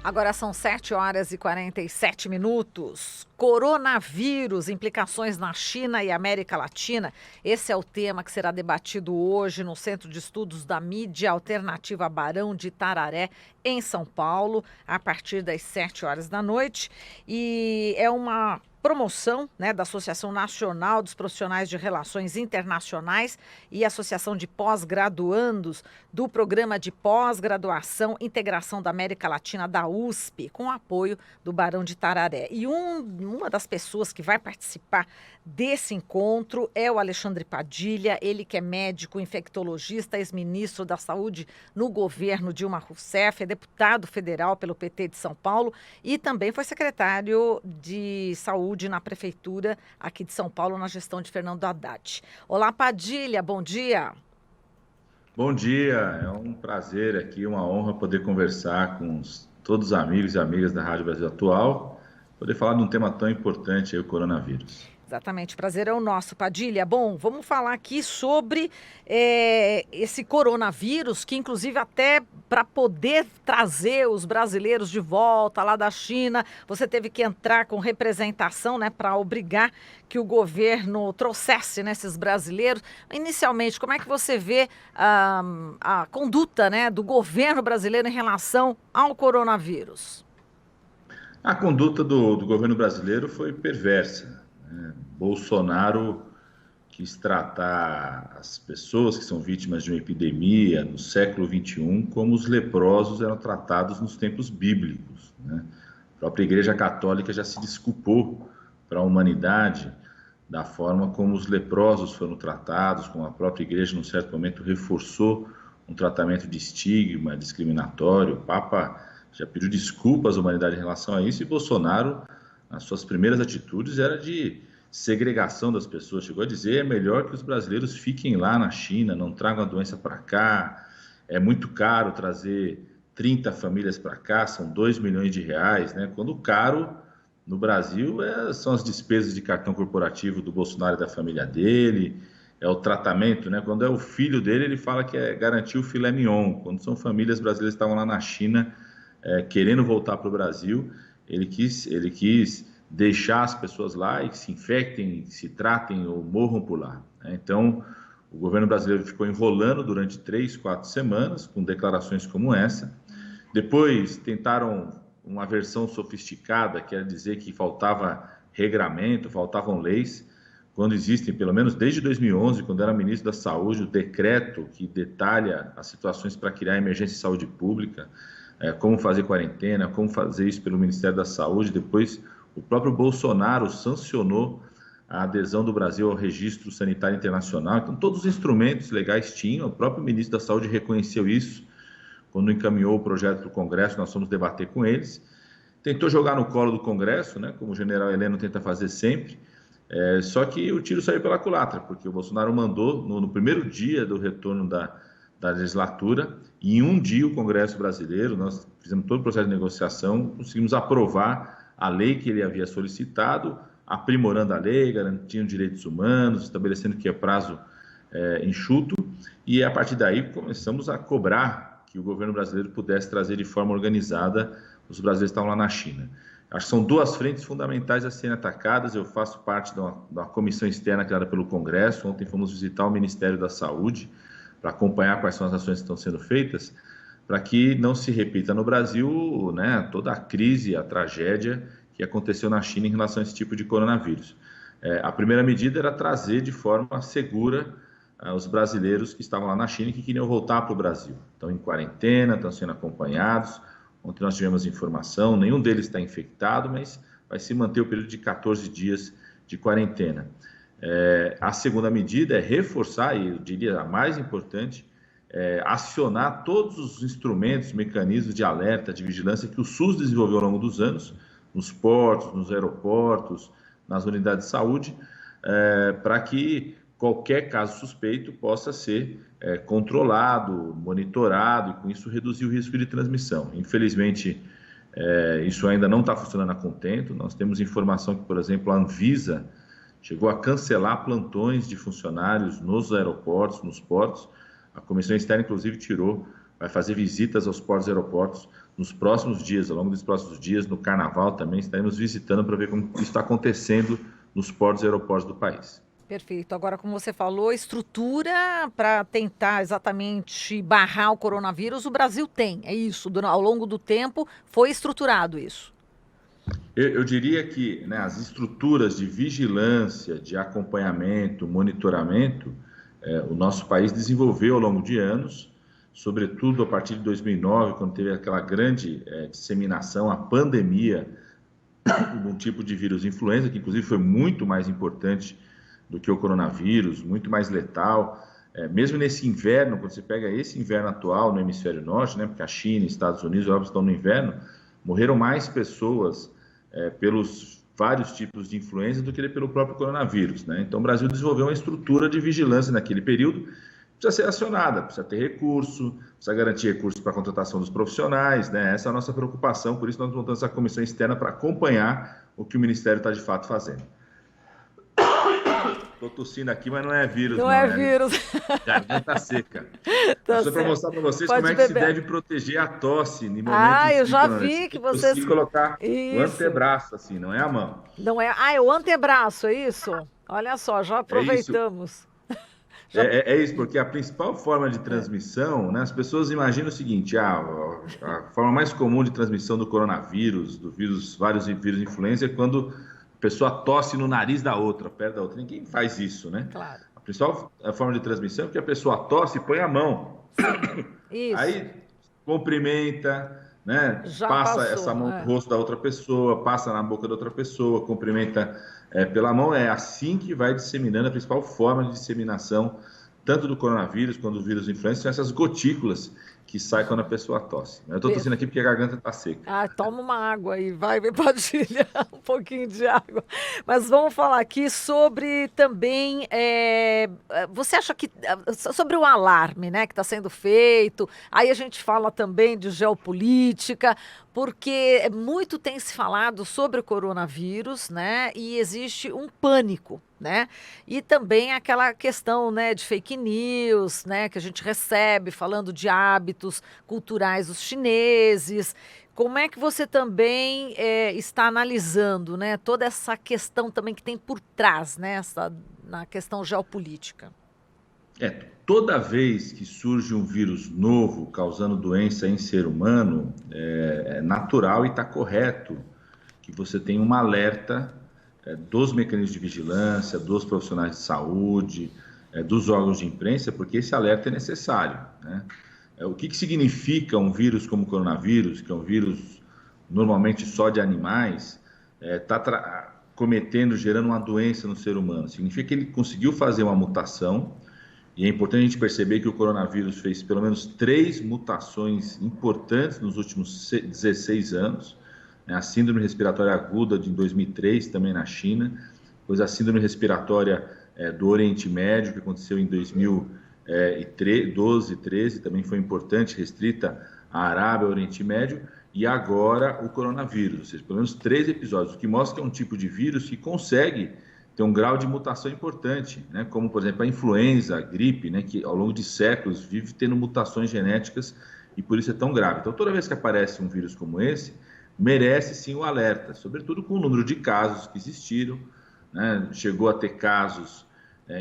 Agora são 7h47. Coronavírus, implicações na China e América Latina. Esse é o tema que será debatido hoje no Centro de Estudos da Mídia Alternativa Barão de Itararé, em São Paulo, a partir das 7h da noite. E é uma promoção, da Associação Nacional dos Profissionais de Relações Internacionais e Associação de Pós-Graduandos do Programa de Pós-Graduação Integração da América Latina da USP, com apoio do Barão de Itararé. E uma das pessoas que vai participar desse encontro é o Alexandre Padilha, ele que é médico, infectologista, ex-ministro da Saúde no governo Dilma Rousseff, é deputado federal pelo PT de São Paulo e também foi secretário de Saúde na Prefeitura aqui de São Paulo, na gestão de Fernando Haddad. Olá, Padilha, bom dia. Bom dia, é um prazer aqui, uma honra poder conversar com todos os amigos e amigas da Rádio Brasil Atual, poder falar de um tema tão importante, o coronavírus. Exatamente, o prazer é o nosso, Padilha. Bom, vamos falar aqui sobre esse coronavírus, que inclusive até para poder trazer os brasileiros de volta lá da China, você teve que entrar com representação, para obrigar que o governo trouxesse esses brasileiros. Inicialmente, como é que você vê a conduta do governo brasileiro em relação ao coronavírus? A conduta do governo brasileiro foi perversa. Bolsonaro quis tratar as pessoas que são vítimas de uma epidemia no século XXI como os leprosos eram tratados nos tempos bíblicos. A própria Igreja Católica já se desculpou para a humanidade da forma como os leprosos foram tratados, como a própria Igreja, num certo momento, reforçou um tratamento de estigma discriminatório. O Papa já pediu desculpas à humanidade em relação a isso e Bolsonaro, nas suas primeiras atitudes, era de segregação das pessoas. Chegou a dizer, é melhor que os brasileiros fiquem lá na China, não tragam a doença para cá, é muito caro trazer 30 famílias para cá, são 2 milhões de reais, quando o caro no Brasil são as despesas de cartão corporativo do Bolsonaro e da família dele, é o tratamento, quando é o filho dele, ele fala que é garantir o filé mignon, quando são famílias brasileiras que estavam lá na China querendo voltar para o Brasil, ele quis deixar as pessoas lá e que se infectem, se tratem ou morram por lá. Então, o governo brasileiro ficou enrolando durante 3, 4 semanas com declarações como essa. Depois tentaram uma versão sofisticada, quer dizer que faltava regramento, faltavam leis, quando existem, pelo menos desde 2011, quando era ministro da Saúde, o decreto que detalha as situações para criar emergência de saúde pública, como fazer quarentena, como fazer isso pelo Ministério da Saúde. Depois, o próprio Bolsonaro sancionou a adesão do Brasil ao Registro Sanitário Internacional. Então, todos os instrumentos legais tinham, o próprio ministro da Saúde reconheceu isso quando encaminhou o projeto do Congresso, nós fomos debater com eles. Tentou jogar no colo do Congresso, como o general Heleno tenta fazer sempre, só que o tiro saiu pela culatra, porque o Bolsonaro mandou, no primeiro dia do retorno da legislatura, e em um dia o Congresso brasileiro, nós fizemos todo o processo de negociação, conseguimos aprovar a lei que ele havia solicitado, aprimorando a lei, garantindo direitos humanos, estabelecendo que é prazo enxuto, e a partir daí começamos a cobrar que o governo brasileiro pudesse trazer de forma organizada os brasileiros que estavam lá na China. Acho que são duas frentes fundamentais a serem atacadas. Eu faço parte de uma comissão externa criada pelo Congresso. Ontem fomos visitar o Ministério da Saúde para acompanhar quais são as ações que estão sendo feitas, para que não se repita no Brasil toda a crise, a tragédia que aconteceu na China em relação a esse tipo de coronavírus. A primeira medida era trazer de forma segura os brasileiros que estavam lá na China e que queriam voltar para o Brasil. Estão em quarentena, estão sendo acompanhados. Ontem nós tivemos informação, nenhum deles está infectado, mas vai se manter o período de 14 dias de quarentena. A segunda medida é reforçar, e eu diria a mais importante, acionar todos os instrumentos, mecanismos de alerta, de vigilância que o SUS desenvolveu ao longo dos anos, nos portos, nos aeroportos, nas unidades de saúde, para que qualquer caso suspeito possa ser controlado, monitorado e com isso reduzir o risco de transmissão. Infelizmente, isso ainda não está funcionando a contento. Nós temos informação que, por exemplo, a Anvisa chegou a cancelar plantões de funcionários nos aeroportos, nos portos. A comissão externa, inclusive, tirou vai fazer visitas aos portos e aeroportos nos próximos dias, ao longo dos próximos dias, no Carnaval também, estaremos visitando para ver como isso está acontecendo nos portos e aeroportos do país. Perfeito. Agora, como você falou, estrutura para tentar exatamente barrar o coronavírus, o Brasil tem, é isso. Ao longo do tempo foi estruturado isso. Eu diria que, né, as estruturas de vigilância, de acompanhamento, monitoramento, o nosso país desenvolveu ao longo de anos, sobretudo a partir de 2009, quando teve aquela grande disseminação, a pandemia de um tipo de vírus influenza, que inclusive foi muito mais importante do que o coronavírus, muito mais letal. Mesmo nesse inverno, quando você pega esse inverno atual no hemisfério norte, né, porque a China e Estados Unidos óbvio, estão no inverno, morreram mais pessoas pelos vários tipos de influenza do que pelo próprio coronavírus, né? Então o Brasil desenvolveu uma estrutura de vigilância naquele período, precisa ser acionada, precisa ter recurso, precisa garantir recursos para a contratação dos profissionais, né? Essa é a nossa preocupação, por isso nós montamos essa comissão externa para acompanhar o que o Ministério está de fato fazendo. Estou tossindo aqui, mas não é vírus, não. Não é vírus. Garganta seca. Tá só para mostrar para vocês Pode como é que se deve proteger a tosse em momentos eu de já vi que vocês... colocar isso. O antebraço, assim, não é a mão. Não é... é o antebraço, é isso? Olha só, já aproveitamos. É isso, porque a principal forma de transmissão, né, as pessoas imaginam o seguinte, a forma mais comum de transmissão do coronavírus, vários vírus influenza, é quando a pessoa tosse no nariz da outra, perto da outra. Ninguém faz isso, né? Claro. A principal forma de transmissão é que a pessoa tosse e põe a mão. Isso. Aí cumprimenta, né? Já passa passou, essa mão no rosto da outra pessoa, passa na boca da outra pessoa, cumprimenta pela mão. É assim que vai disseminando, a principal forma de disseminação, tanto do coronavírus quanto do vírus influenza, são essas gotículas que saem quando a pessoa tosse. Eu estou tossindo aqui porque a garganta está seca. Toma uma água aí, vai, Padilha, um pouquinho de água. Mas vamos falar aqui sobre também, você acha que, sobre o alarme, né, que está sendo feito, aí a gente fala também de geopolítica, porque muito tem se falado sobre o coronavírus, né, e existe um pânico, né, e também aquela questão, né, de fake news, né, que a gente recebe falando de hábitos culturais dos chineses. Como é que você também está analisando, né, toda essa questão também que tem por trás, né, na questão geopolítica? Toda vez que surge um vírus novo causando doença em ser humano, é natural e está correto que você tenha um alerta dos mecanismos de vigilância, dos profissionais de saúde, dos órgãos de imprensa, porque esse alerta é necessário, né? O que significa um vírus como o coronavírus, que é um vírus normalmente só de animais, gerando uma doença no ser humano? Significa que ele conseguiu fazer uma mutação, e é importante a gente perceber que o coronavírus fez pelo menos 3 mutações importantes nos últimos 16 anos, né? A síndrome respiratória aguda de 2003, também na China, depois a síndrome respiratória do Oriente Médio, que aconteceu em 2012, 13, também foi importante, restrita à Arábia, ao Oriente Médio, e agora o coronavírus, ou seja, pelo menos 3 episódios, o que mostra que é um tipo de vírus que consegue ter um grau de mutação importante, né? Como, por exemplo, a influenza, a gripe, né? Que ao longo de séculos vive tendo mutações genéticas e por isso é tão grave. Então, toda vez que aparece um vírus como esse, merece sim o alerta, sobretudo com o número de casos que existiram, né? Chegou a ter casos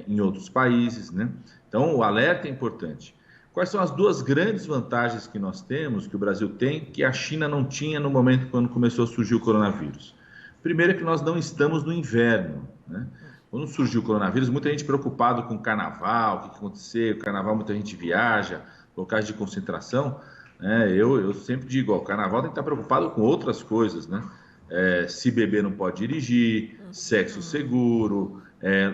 em outros países, né? Então, o alerta é importante. Quais são as 2 grandes vantagens que nós temos, que o Brasil tem, que a China não tinha no momento quando começou a surgir o coronavírus? Primeiro é que nós não estamos no inverno, né? Quando surgiu o coronavírus, muita gente preocupada com o carnaval, o que aconteceu, o carnaval muita gente viaja, locais de concentração, né? Eu sempre digo, o carnaval tem que estar preocupado com outras coisas, né? Se beber não pode dirigir, sexo seguro,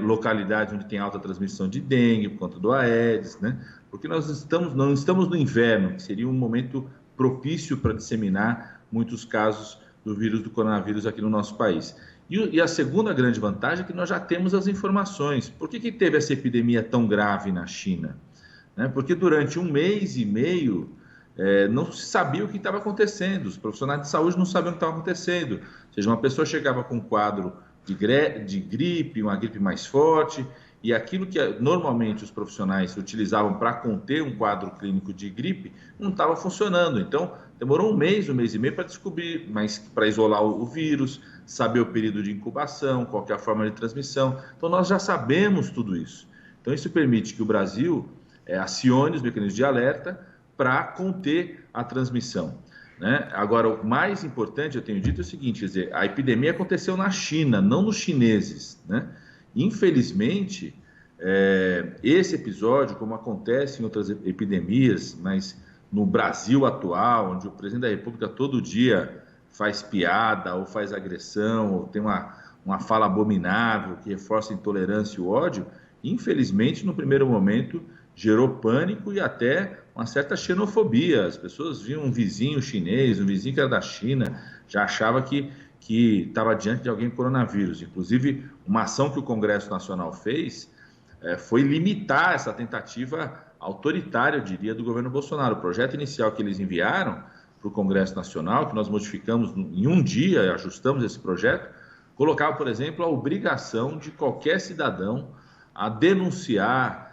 localidades onde tem alta transmissão de dengue por conta do Aedes, né? Porque nós não estamos no inverno, que seria um momento propício para disseminar muitos casos do vírus do coronavírus aqui no nosso país. E a segunda grande vantagem é que nós já temos as informações. Por que teve essa epidemia tão grave na China? Porque durante 1 mês e meio não se sabia o que estava acontecendo, os profissionais de saúde não sabiam o que estava acontecendo. Ou seja, uma pessoa chegava com um quadro de gripe, uma gripe mais forte, e aquilo que normalmente os profissionais utilizavam para conter um quadro clínico de gripe não estava funcionando. Então, demorou um mês e meio para descobrir, mas para isolar o vírus, saber o período de incubação, qual que é a forma de transmissão. Então, nós já sabemos tudo isso. Então, isso permite que o Brasil acione os mecanismos de alerta para conter a transmissão, né? Agora, o mais importante, eu tenho dito, é o seguinte, quer dizer, a epidemia aconteceu na China, não nos chineses, né? Infelizmente, esse episódio, como acontece em outras epidemias, mas no Brasil atual, onde o presidente da República todo dia faz piada ou faz agressão, ou tem uma fala abominável que reforça a intolerância e o ódio, infelizmente, no primeiro momento, gerou pânico e até uma certa xenofobia. As pessoas viam um vizinho chinês, um vizinho que era da China, já achava que estava diante de alguém com coronavírus. Inclusive, uma ação que o Congresso Nacional fez foi limitar essa tentativa autoritária, eu diria, do governo Bolsonaro. O projeto inicial que eles enviaram para o Congresso Nacional, que nós modificamos em um dia, ajustamos esse projeto, colocava, por exemplo, a obrigação de qualquer cidadão a denunciar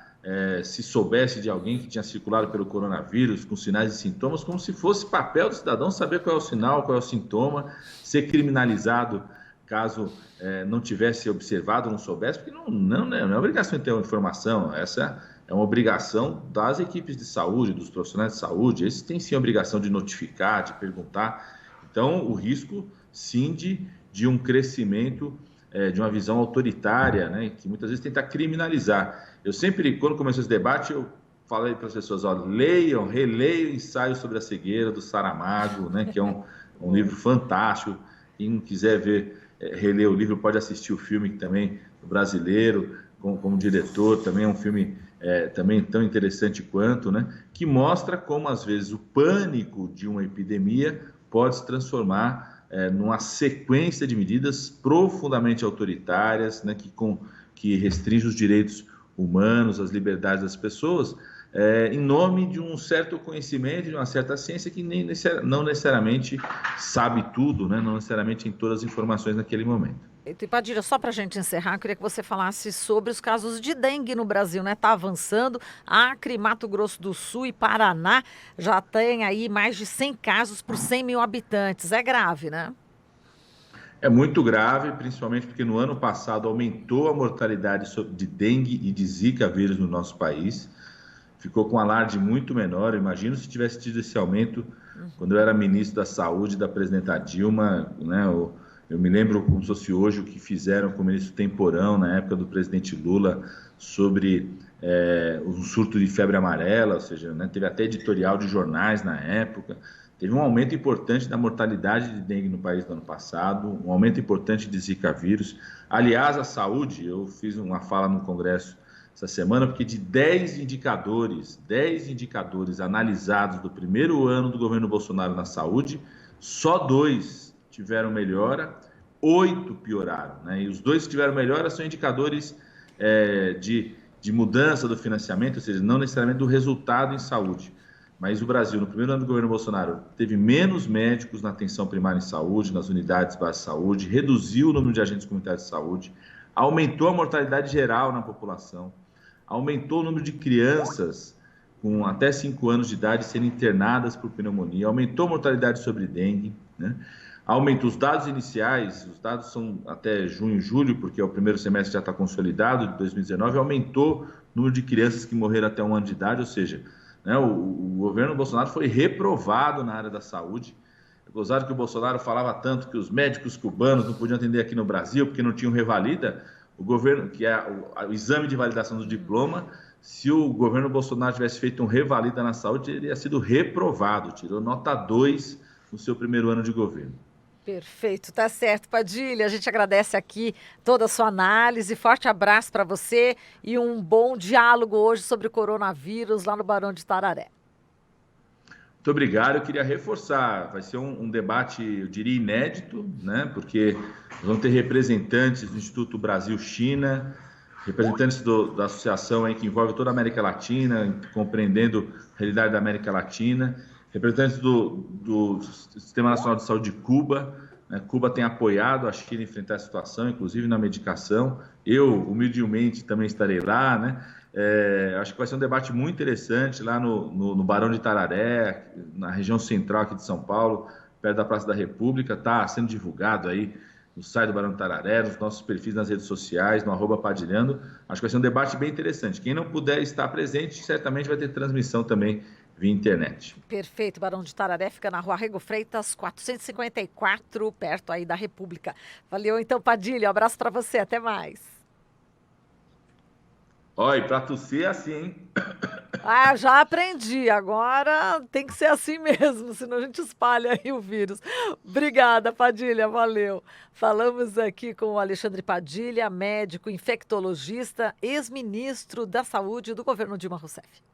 se soubesse de alguém que tinha circulado pelo coronavírus com sinais e sintomas, como se fosse papel do cidadão saber qual é o sinal, qual é o sintoma, ser criminalizado caso não tivesse observado, não soubesse, porque não é obrigação de ter uma informação, essa é uma obrigação das equipes de saúde, dos profissionais de saúde, esses têm sim a obrigação de notificar, de perguntar. Então, o risco, sim, de um crescimento de uma visão autoritária, né, que muitas vezes tenta criminalizar. Eu sempre, quando começou esse debate, eu falei para as pessoas, releiam Ensaio sobre a Cegueira, do Saramago, né, que é um livro fantástico. Quem quiser reler o livro, pode assistir o filme também, brasileiro, como diretor, também é um filme também tão interessante quanto, né, que mostra como, às vezes, o pânico de uma epidemia pode se transformar numa sequência de medidas profundamente autoritárias, né, que restringe os direitos humanos, as liberdades das pessoas, em nome de um certo conhecimento, de uma certa ciência que não necessariamente sabe tudo, né, não necessariamente tem todas as informações naquele momento. E Padilha, só para a gente encerrar, eu queria que você falasse sobre os casos de dengue no Brasil, né? Está avançando. Acre, Mato Grosso do Sul e Paraná já tem aí mais de 100 casos por 100 mil habitantes. É grave, né? É muito grave, principalmente porque no ano passado aumentou a mortalidade de dengue e de zika vírus no nosso país. Ficou com um alarde muito menor. Imagino se tivesse tido esse aumento quando eu era ministro da Saúde da presidenta Dilma, né? Eu me lembro como se fosse hoje o que fizeram com o ministro Temporão, na época do presidente Lula, sobre um surto de febre amarela, ou seja, né, teve até editorial de jornais na época. Teve um aumento importante da mortalidade de dengue no país no ano passado, um aumento importante de zika vírus. Aliás, a saúde, eu fiz uma fala no Congresso essa semana, porque de 10 indicadores analisados do primeiro ano do governo Bolsonaro na saúde, só 2 tiveram melhora, 8 pioraram, né? E os 2 que tiveram melhora são indicadores de mudança do financiamento, ou seja, não necessariamente do resultado em saúde. Mas o Brasil, no primeiro ano do governo Bolsonaro, teve menos médicos na atenção primária em saúde, nas unidades básicas de saúde, reduziu o número de agentes comunitários de saúde, aumentou a mortalidade geral na população, aumentou o número de crianças com até 5 anos de idade sendo internadas por pneumonia, aumentou a mortalidade sobre dengue, né? Aumentou os dados iniciais, os dados são até junho e julho, porque o primeiro semestre já está consolidado, de 2019, aumentou o número de crianças que morreram até 1 ano de idade, ou seja, né, o governo Bolsonaro foi reprovado na área da saúde. Gozado que o Bolsonaro falava tanto que os médicos cubanos não podiam atender aqui no Brasil porque não tinham revalida, o governo, que é o exame de validação do diploma, se o governo Bolsonaro tivesse feito um revalida na saúde, ele teria sido reprovado, tirou nota 2 no seu primeiro ano de governo. Perfeito, tá certo, Padilha. A gente agradece aqui toda a sua análise. Forte abraço para você e um bom diálogo hoje sobre o coronavírus lá no Barão de Tararé. Muito obrigado. Eu queria reforçar, vai ser um debate, eu diria, inédito, né? Porque vão ter representantes do Instituto Brasil-China, representantes da associação aí que envolve toda a América Latina, compreendendo a realidade da América Latina, representantes do Sistema Nacional de Saúde de Cuba, né? Cuba tem apoiado a China em enfrentar a situação, inclusive na medicação. Eu, humildemente, também estarei lá, né? Acho que vai ser um debate muito interessante lá no Barão de Itararé, na região central aqui de São Paulo, perto da Praça da República. Está sendo divulgado aí no site do Barão de Itararé, nos nossos perfis nas redes sociais, no @Padilhando. Acho que vai ser um debate bem interessante. Quem não puder estar presente, certamente vai ter transmissão também via internet. Perfeito, Barão de Tararé fica na Rua Rego Freitas, 454, perto aí da República. Valeu então, Padilha, um abraço para você, até mais. Olha, e para tossir é assim, hein? Ah, já aprendi, agora tem que ser assim mesmo, senão a gente espalha aí o vírus. Obrigada, Padilha, valeu. Falamos aqui com o Alexandre Padilha, médico infectologista, ex-ministro da Saúde do governo Dilma Rousseff.